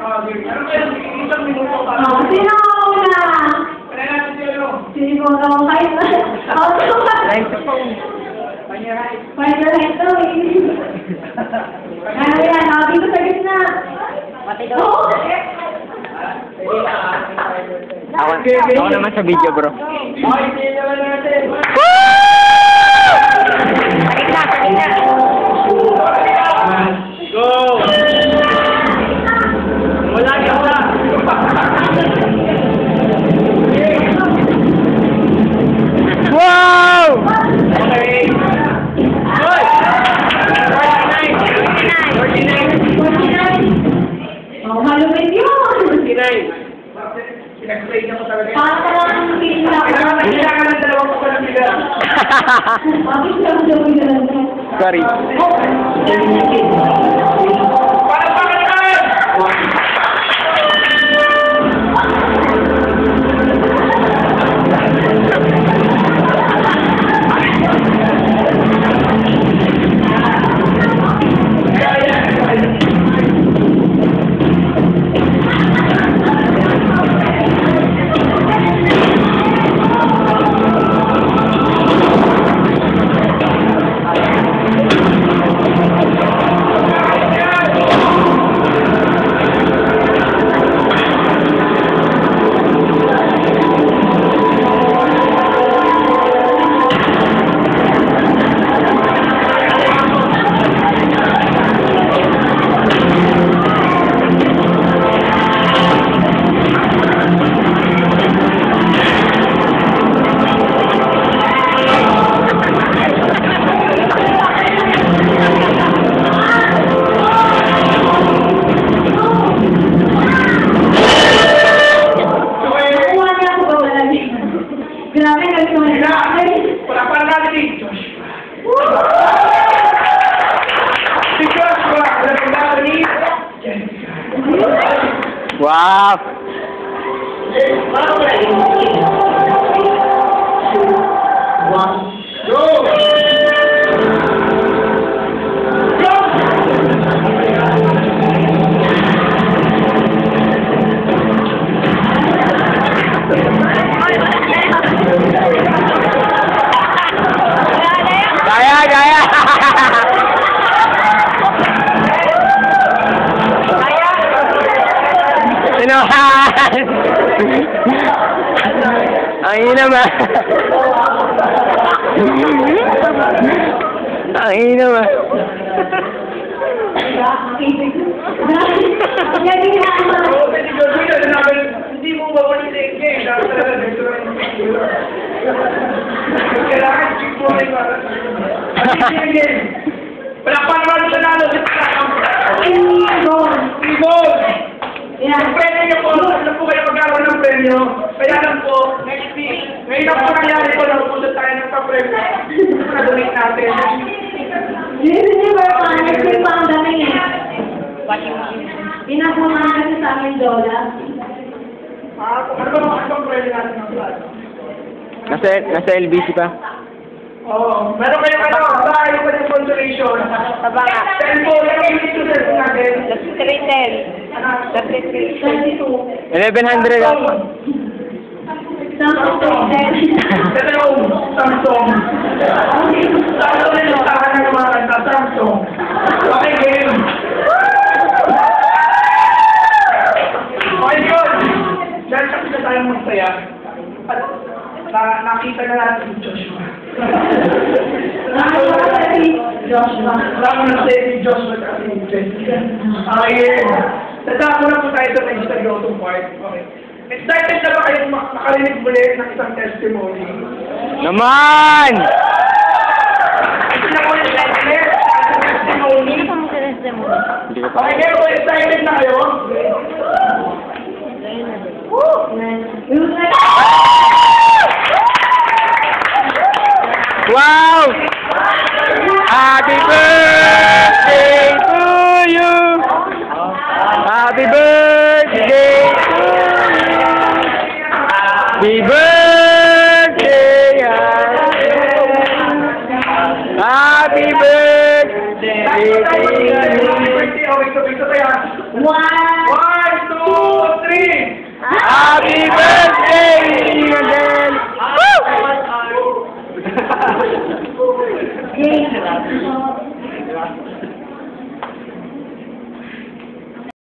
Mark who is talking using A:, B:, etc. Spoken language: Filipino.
A: Isang minuto pa.
B: Sino una?
A: Kaya natin sino?
B: Sino na kahit na?
C: Like the phone.
A: Find your height.
B: Find your height daw eh. Ano yan? Dito sa gitna.
C: Pati daw.
B: Oo.
C: Ako naman sa video, bro.
A: Okay, sige naman natin. Go! Wala ka na!
C: Wow!
A: Okay. Good! 49.
B: Oh, malupit yun.
A: 49. Pinag-play niya ko talaga.
B: Parang feeling na.
A: Kailangan ng dalawang ko ng bigat.
B: Bakit lang gawin na lang?
C: Sorry.
A: Para pa kayo!
B: Grabe, nagsuhan na.
A: Wala pa natin si Joshua. Si Joshua, nagpunta ni Jessica.
C: Wow!
A: Go!
C: Gaya, gaya! Sinuhan! Ang ina ba? Ang ina ba?
A: Hindi mo mawali sa game. Kailangan check mo rin para. Wala pa naman sa nalo. Ibon! Ang premyo niyo po, alam po kayo magkaroon ng premyo. Kaya lang po, next week, ngayon ang pangyayari po na pupunta tayo ng pa-premyo. Na-donate natin.
B: Hindi ba paano yung pandemic eh? Pinapunan kasi sa amin dola.
A: Ano ba mga premyo natin ng plan?
C: Nasa LBC pa?
A: Oo. Meron kayong bahay pa yung consolation.
C: Tabanga.
A: Cellphone, yung cellphone natin.
C: 310.
B: 22.
C: 1100 ako.
A: Samsung. Samsung yung listahan ng mga kanta. Samsung. Okay, game. Okay, good. Dahil sa kita tayo masaya, at nakita na natin si Joshua. Lalo na si Joshua at si Jessica. Okay, natako na po tayo sa Instagram part. Okay. Excited na ba kayong makarinig muli ng isang testimony?
C: Naman!
A: Ito na po yung testimony.
C: Hindi ko pa.
A: Okay, kayo po excited na kayo?
C: Wow! Happy birthday to you! Happy birthday to you! Happy birthday! Happy birthday to you!
A: Okay, so kaya.
B: 1,
C: birthday, Adel! Woo!
B: Yay!